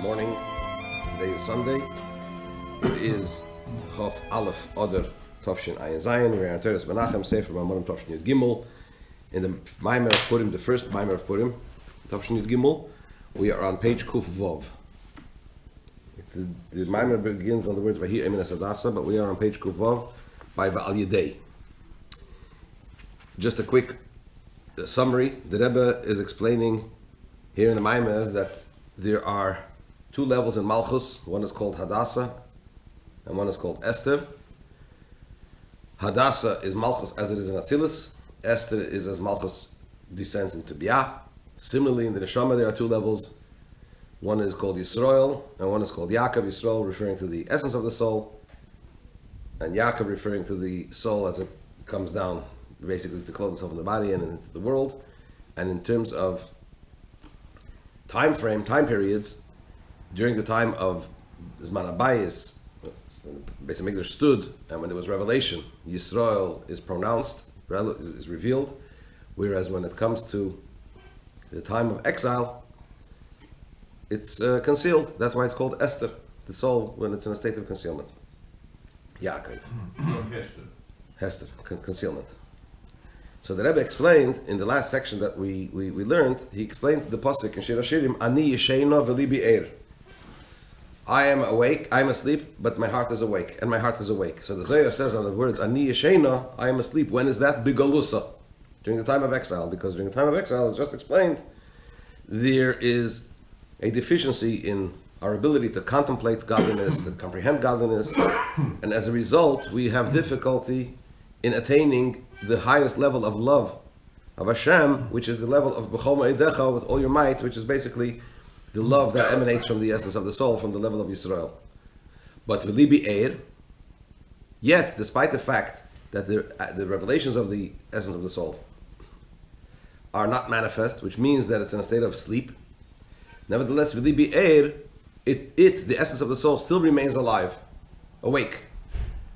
morning. Today is Sunday. It is Chof Aleph Oder Tovshin Ayin Zayin. We're on Teres Menachem Sefer Mamar Tovshin Yud Gimel. In the Mamar of Purim, the first Mamar of Purim, Tovshin Yud Gimel, we are on page Kuf Vov. The Mamar begins on the words Vayehi Oimein Hadassha, but we are on page Kuf Vov by Va'al Yedei. Just a quick summary. The Rebbe is explaining here in the Mamar that there are two levels in Malchus. One is called Hadassha and one is called Esther. Hadassah is Malchus as it is in Atzilus. Esther is as Malchus descends into Biyah. Similarly, in the Neshama there are two levels. One is called Yisrael and one is called Yaakov. Yisrael referring to the essence of the soul, and Yaakov referring to the soul as it comes down, basically to clothe itself in the body and into the world. And in terms of time periods, during the time of Zman Abayis, Beis HaMikdash stood, and when there was revelation, Yisrael is pronounced, is revealed, whereas when it comes to the time of exile, it's concealed. That's why it's called Esther, the soul, when it's in a state of concealment. Yaakov. Hester, concealment. So the Rebbe explained in the last section that we learned, he explained the pasuk in Shiur Shirim, Ani yeshena v'libi eir. I am awake, I am asleep, but my heart is awake, and my heart is awake. So the Zohar says on the words, Ani yeshena, I am asleep. When is that? Bigalusa, during the time of exile, because during the time of exile, as just explained, there is a deficiency in our ability to contemplate godliness, to comprehend godliness, and as a result, we have difficulty in attaining the highest level of love of Hashem, which is the level of B'chol Ma'idecha, with all your might, which is basically the love that emanates from the essence of the soul, from the level of Yisrael. But V'libi Eir, yet, despite the fact that the revelations of the essence of the soul are not manifest, which means that it's in a state of sleep, nevertheless, V'libi Eir, the essence of the soul, still remains alive, awake.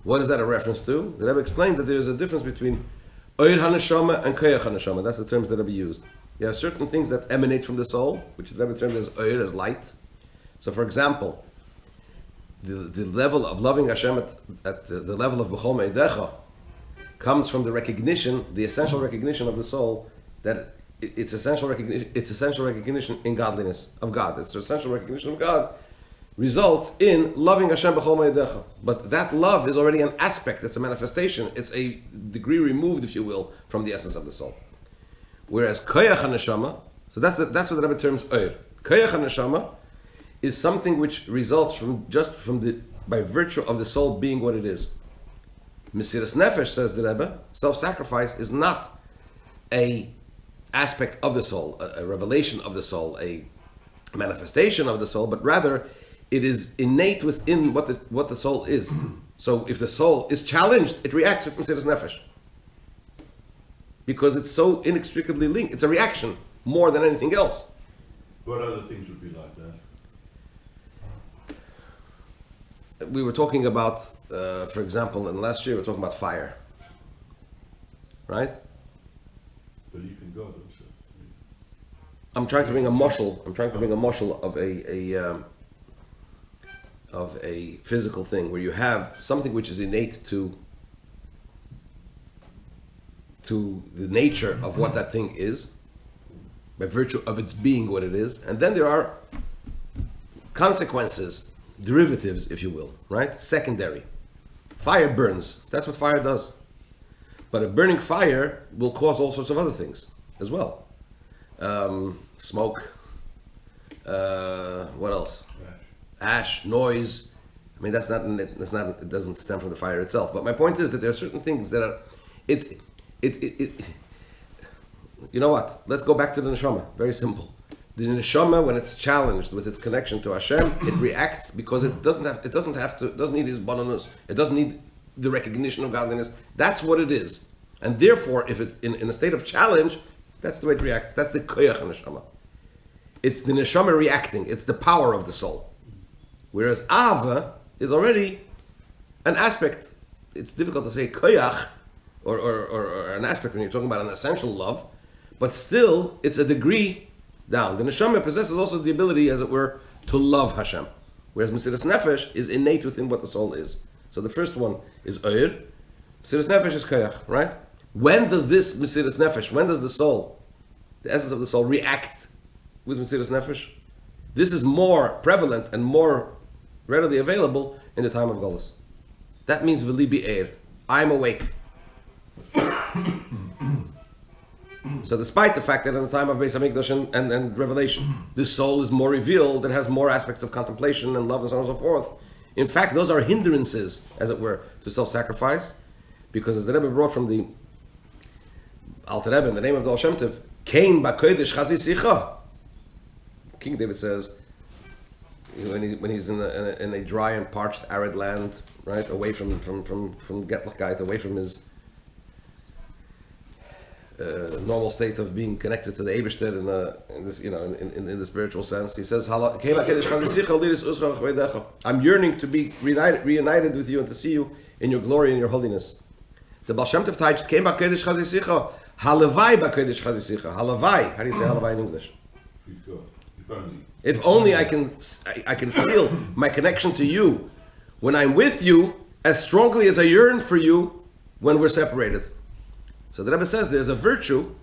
What is that a reference to? The Rebbe explained that there is a difference between Oir HaNeshama and Koyach HaNeshama. That's the terms that Rebbe used. You have certain things that emanate from the soul, which the Rebbe termed as Oir, as light. So for example, the level of loving Hashem at the level of B'chol Me'idecha comes from the recognition, the essential recognition of the soul, that it's essential recognition in godliness, of God. It's essential recognition of God results in loving Hashem b'chol ma'idecha. But that love is already an aspect, it's a manifestation, it's a degree removed, if you will, from the essence of the soul. Whereas koyach haneshama, so that's what the Rebbe terms oir. Koyach haneshama is something which results by virtue of the soul being what it is. Mesiras nefesh, says the Rebbe, self-sacrifice is not a aspect of the soul, a revelation of the soul, a manifestation of the soul, but rather it is innate within what the soul is. So if the soul is challenged, it reacts with Mesiras Nefesh. Because it's so inextricably linked. It's a reaction more than anything else. What other things would be like that? We were talking about, for example, in last year we were talking about fire. Right? Belief in God also. I'm trying to bring a mushal of a physical thing where you have something which is innate to the nature of what that thing is, by virtue of its being what it is, and then there are consequences, derivatives, if you will, right? Secondary. Fire burns. That's what fire does. But a burning fire will cause all sorts of other things as well. Smoke. What else? Ash, noise. I mean, it doesn't stem from the fire itself. But my point is that there are certain things that are, you know what? Let's go back to the neshama. Very simple. The neshama, when it's challenged with its connection to Hashem, it reacts because it doesn't need his bonus. It doesn't need the recognition of godliness. That's what it is. And therefore, if it's in a state of challenge, that's the way it reacts. That's the koyach neshama. It's the neshama reacting. It's the power of the soul. Whereas Ava is already an aspect. It's difficult to say koyach or an aspect when you're talking about an essential love, but still it's a degree down. The neshama possesses also the ability, as it were, to love Hashem. Whereas Mesiras Nefesh is innate within what the soul is. So the first one is Oir, Mesiras Nefesh is Koyach, right? When does this Mesiras Nefesh, when does the soul, the essence of the soul, react with Mesiras Nefesh? This is more prevalent and more readily available in the time of Golus. That means V'libi Eir, I'm awake. So despite the fact that in the time of Beis HaMikdash and Revelation, this soul is more revealed, it has more aspects of contemplation and love and so on and so forth. In fact, those are hindrances, as it were, to self-sacrifice, because as the Rebbe brought from the Alter Rebbe in the name of the Baal Shem Tov, Kain ba'kodesh chazi sicha. King David says, when he's in a dry and parched, arid land, right, away from Getlachkeit, away from his normal state of being connected to the Eibishter in this, in the spiritual sense, he says, I'm yearning to be reunited with you and to see you in your glory and your holiness. The Baal Shem Tov touched, Halavai b'kodesh chazisicha. Halavai. How do you say halavai in English? If only I can feel my connection to you when I'm with you as strongly as I yearn for you when we're separated. So the Rebbe says there's a virtue,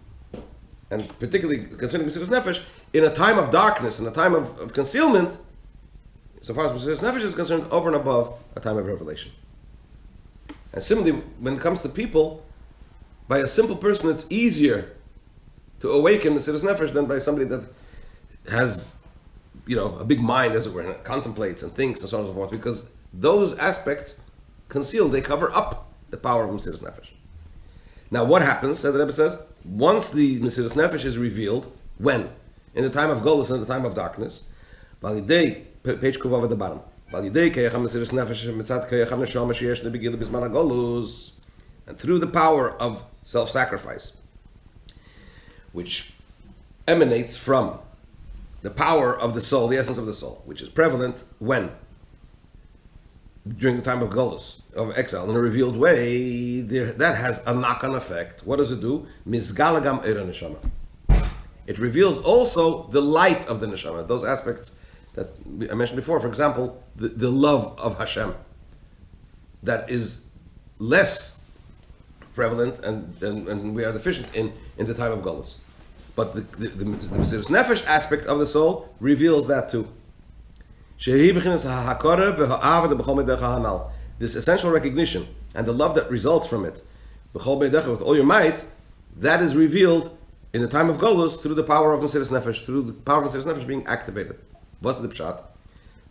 and particularly concerning Mesiras Nefesh, in a time of darkness, in a time of concealment, so far as Mesiras Nefesh is concerned, over and above a time of revelation. And similarly, when it comes to people, by a simple person, it's easier to awaken Mesiras Nefesh than by somebody that has, a big mind, as it were, and contemplates and thinks and so on and so forth, because those aspects conceal, they cover up the power of Mesiras Nefesh. Now, what happens, the Rebbe says, once the Mesiras Nefesh is revealed, when? In the time of Golus, in the time of darkness, Validei, page Kuvav at the bottom, Validei keyacham Mesiras Nefesh mitzad keyacham neshama sheyesh nebegila bisman HaGolus, and through the power of self-sacrifice, which emanates from the power of the soul, the essence of the soul, which is prevalent when? During the time of Golus, of exile, in a revealed way, that has a knock-on effect. What does it do? Mizgalagam eira neshama. It reveals also the light of the neshama, those aspects that I mentioned before. For example, the love of Hashem, that is less prevalent and we are deficient in the time of Golus. But the Mesiras Nefesh aspect of the soul reveals that too. This essential recognition and the love that results from it, with all your might, that is revealed in the time of Golus through the power of Mesiras Nefesh, through the power of Mesiras Nefesh being activated. What's the pshat?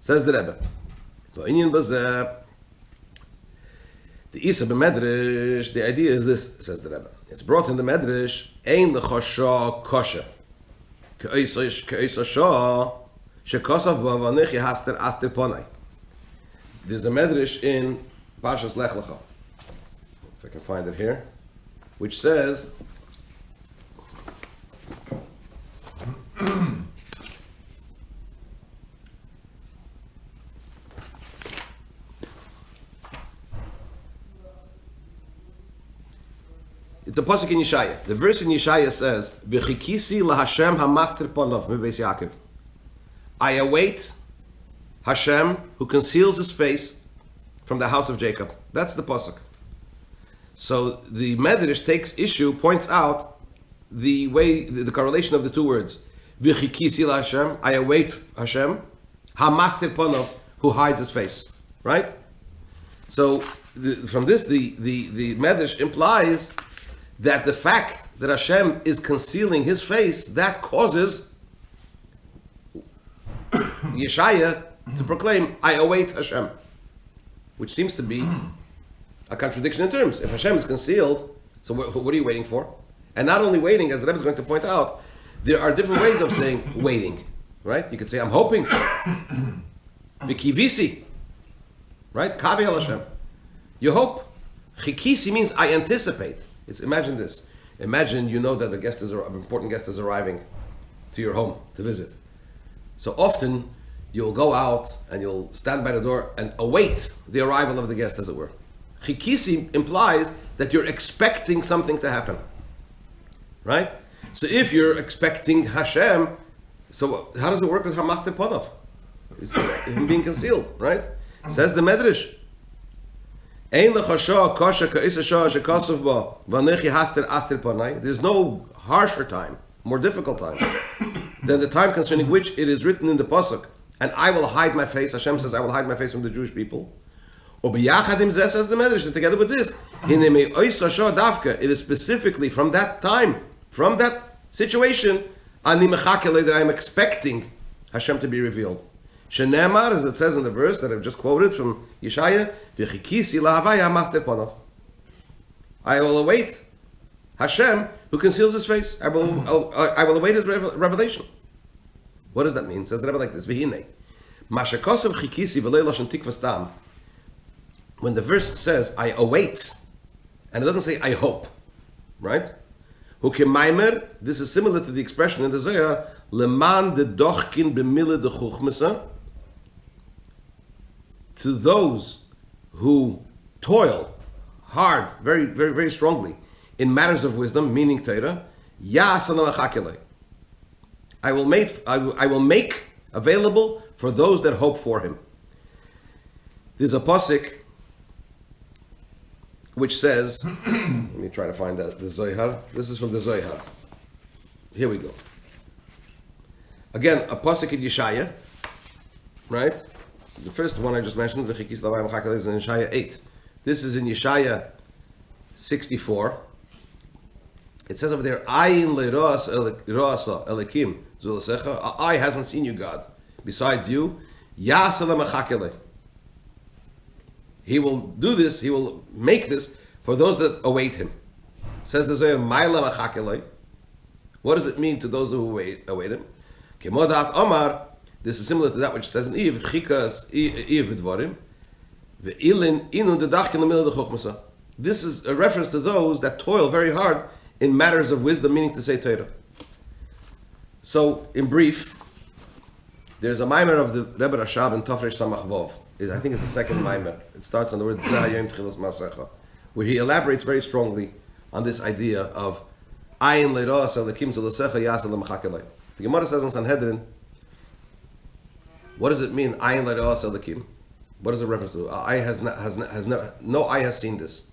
Says the Rebbe. The Isa b'Medrash, the idea is this, says the Rebbe. It's brought in the Medrash, Ein l'chosha kosha. Ke'oisa shah, shekosav b'avanechi haster aster ponai. There's a Medrash in Parshas Lech Lecha, if I can find it here, which says, it's a pasuk in Yeshaya. The verse in Yeshaya says, "V'chikisi laHashem hamaster ponov mibeis Yaakov." I await Hashem who conceals his face from the house of Jacob. That's the pasuk. So the Medrash takes issue, points out the way, the correlation of the two words. V'chikisi laHashem, I await Hashem, hamaster ponov, who hides his face. Right? So from this, the Medrash implies that the fact that Hashem is concealing his face, that causes Yeshaya to proclaim, I await Hashem. Which seems to be a contradiction in terms. If Hashem is concealed, so what are you waiting for? And not only waiting, as the Rebbe is going to point out, there are different ways of saying waiting. Right? You could say, I'm hoping. Vikivisi. Right? Kavi al Hashem. You hope. Chikisi means I anticipate. Imagine this. Imagine you know that an important guest is arriving to your home to visit. So often you'll go out and you'll stand by the door and await the arrival of the guest, as it were. Chikisi implies that you're expecting something to happen. Right? So if you're expecting Hashem, so how does it work with Hamaster Podov? It's him being concealed, right? Says the Medrash. There's no harsher time, more difficult time, than the time concerning which it is written in the Pasuk, and I will hide my face. Hashem says, I will hide my face from the Jewish people. Says the Medrash, and together with this, it is specifically from that time, from that situation, that I am expecting Hashem to be revealed. Shenemar, as it says in the verse that I've just quoted from Yeshaya, I will await Hashem who conceals his face. I will await his revelation. What does that mean? Says the Rebbe like this: when the verse says I await, and it doesn't say I hope, right? This is similar to the expression in the Zohar, leman de dochkin b'mile de chuchmasa, to those who toil hard, very, very, very strongly in matters of wisdom, meaning Torah, I will make available for those that hope for him. There's a pasuk which says, let me try to find the Zohar. This is from the Zohar. Here we go. Again, a pasuk in Yeshaya, right? The first one I just mentioned, the Chikis Lavayim Chakel, is in Yeshaya 8. This is in Yeshaya 64. It says over there, Ayin le'roasa elikim zulasecha. Eye hasn't seen you, God. Besides you, Yasala machakele. He will do this, he will make this for those that await him. Says the Zohar, Maila machakele. What does it mean to those who await him? Kemodat Omar. This is similar to that which says in Eve, Chikas Eve b'dvarim, ve'ilin inun dedachkin l'mil dechochmasa. This is a reference to those that toil very hard in matters of wisdom, meaning to say Torah. So, in brief, there's a mimer of the Rebbe Rashab in Tafresh Samach Vov. I think it's the second mimer. It starts on the word Zayim Tchilas Masecha, where he elaborates very strongly on this idea of Ayin Leiros Elikim Zulasecha Yasa Lemachakele. The Gemara says in Sanhedrin, what does it mean? Ayin Leiros Elikim. What is it reference to? No eye has seen this.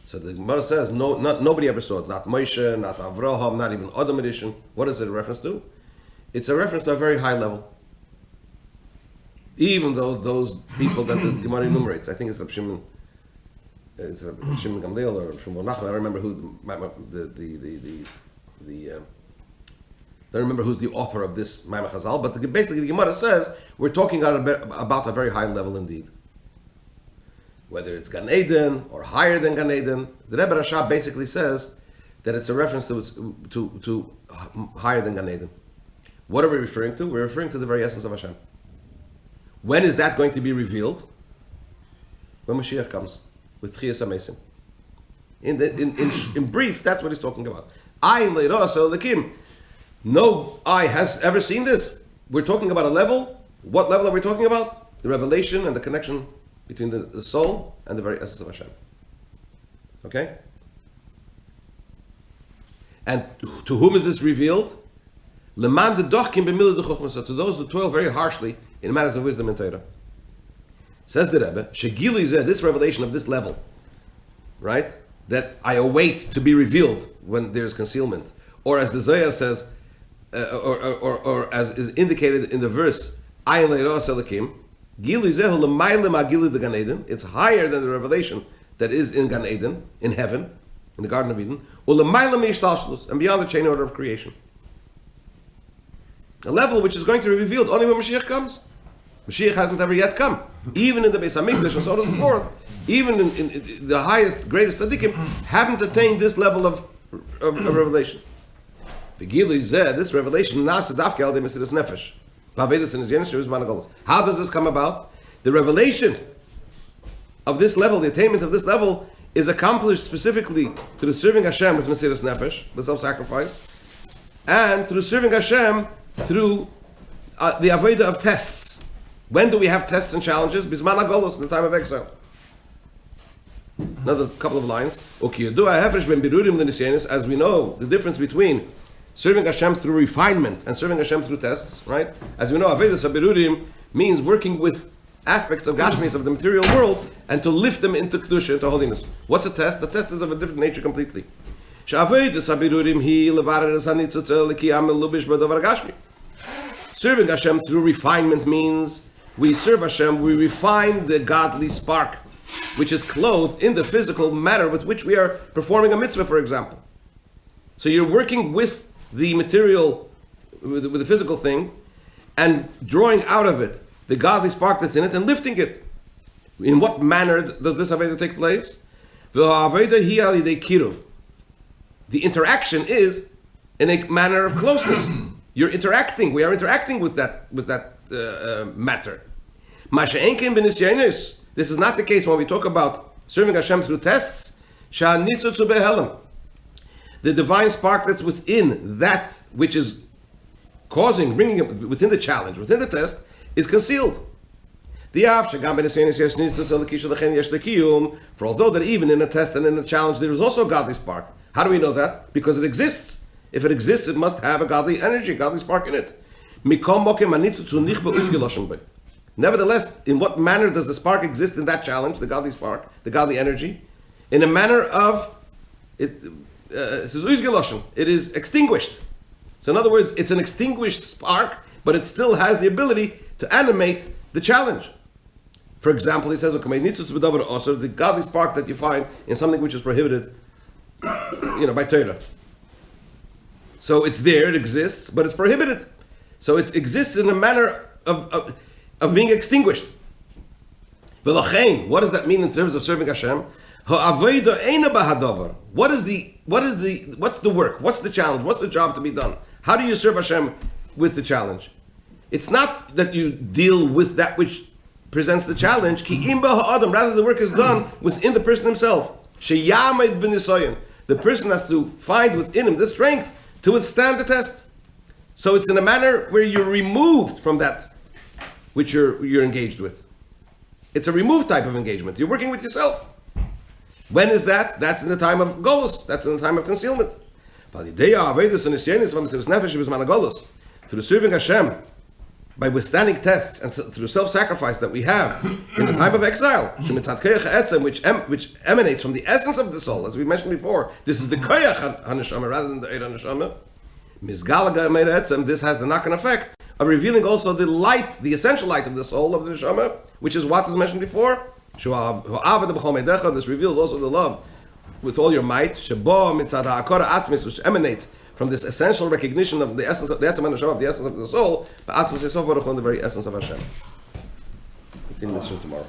So the Gemara says nobody ever saw it. Not Moshe, not Avraham, not even Adam edition. What is it a reference to? It's a reference to a very high level. Even though those people that the Gemara enumerates, I think it's Reb Shimon, Shimon Gamliel or Shimon Nachman. I don't remember who I don't remember who's the author of this Maimah Chazal, but basically the Gemara says we're talking about a very high level indeed. Whether it's Gan Eden or higher than Gan Eden, the Rebbe Rashab basically says that it's a reference to higher than Gan Eden. What are we referring to? We're referring to the very essence of Hashem. When is that going to be revealed? When Mashiach comes with Tchiyas HaMesim. In brief, that's what he's talking about. Ayin Leiros Elikim. No eye has ever seen this. We're talking about a level. What level are we talking about? The revelation and the connection between the soul and the very essence of Hashem. Okay? And to whom is this revealed? Leman dedochkim b'mila dechochmasa, to those who toil very harshly in matters of wisdom and Torah. Says the Rebbe, Shegili zeh, this revelation of this level, right? That I await to be revealed when there's concealment. Or as the Zohar says, or as is indicated in the verse, Ayin leiros elikim, Gili zehu l'maylim ha'gili de Gan Eden. It's higher than the revelation that is in Gan Eden, in heaven, in the Garden of Eden, u'l'maylim ha'ishtalshlus, and beyond the chain order of creation. A level which is going to be revealed only when Mashiach comes. Mashiach hasn't ever yet come. Even in the Beis HaMikdash and so on and so forth, even in the highest, greatest tzaddikim, haven't attained this level of revelation. The Gilu Zeh, this revelation, Nasa Dafke Al De Mesiras Nefesh. How does this come about? The revelation of this level, the attainment of this level, is accomplished specifically through serving Hashem with Mesiras Nefesh, the self-sacrifice, and through serving Hashem through the avodah of tests. When do we have tests and challenges? Bisman HaGolos, in the time of exile. Another couple of lines. As we know, the difference between serving Hashem through refinement and serving Hashem through tests, right? As we know, Avodas HaBirurim means working with aspects of Gashmis of the material world and to lift them into Kedusha, into holiness. What's a test? The test is of a different nature completely. Serving Hashem through refinement means we serve Hashem, we refine the godly spark, which is clothed in the physical matter with which we are performing a mitzvah, for example. So you're working with the material, with the physical thing, and drawing out of it the godly spark that's in it and lifting it. In what manner does this Aveda take place? The interaction is in a manner of closeness. You're interacting. We are interacting with that matter. This is not the case when we talk about serving Hashem through tests. The divine spark that's within that which is causing, bringing it within the challenge, within the test, is concealed. For although that even in a test and in a challenge there is also a godly spark. How do we know that? Because it exists. If it exists, it must have a godly energy, a godly spark in it. Nevertheless, in what manner does the spark exist in that challenge, the godly spark, the godly energy? In a manner of, it is extinguished. So in other words, it's an extinguished spark, but it still has the ability to animate the challenge. For example, he says, the godly spark that you find in something which is prohibited, by Torah. So it's there, it exists, but it's prohibited. So it exists in a manner of being extinguished. What does that mean in terms of serving Hashem? What's the work? What's the challenge? What's the job to be done? How do you serve Hashem with the challenge? It's not that you deal with that which presents the challenge. Rather, the work is done within the person himself. The person has to find within him the strength to withstand the test. So it's in a manner where you're removed from that which you're engaged with. It's a removed type of engagement. You're working with yourself. When is that? That's in the time of golus. That's in the time of concealment. Through serving Hashem, by withstanding tests and through self-sacrifice that we have in the time of exile, which emanates from the essence of the soul, as we mentioned before, this is the koyach haneshama rather than the eir haneshama. This has the knock-on effect of revealing also the light, the essential light of the soul of the neshama, which is what is mentioned before. This reveals also the love with all your might, which emanates from this essential recognition of the essence of the essence of the essence of the soul, but the very essence of Hashem. Continue this tomorrow.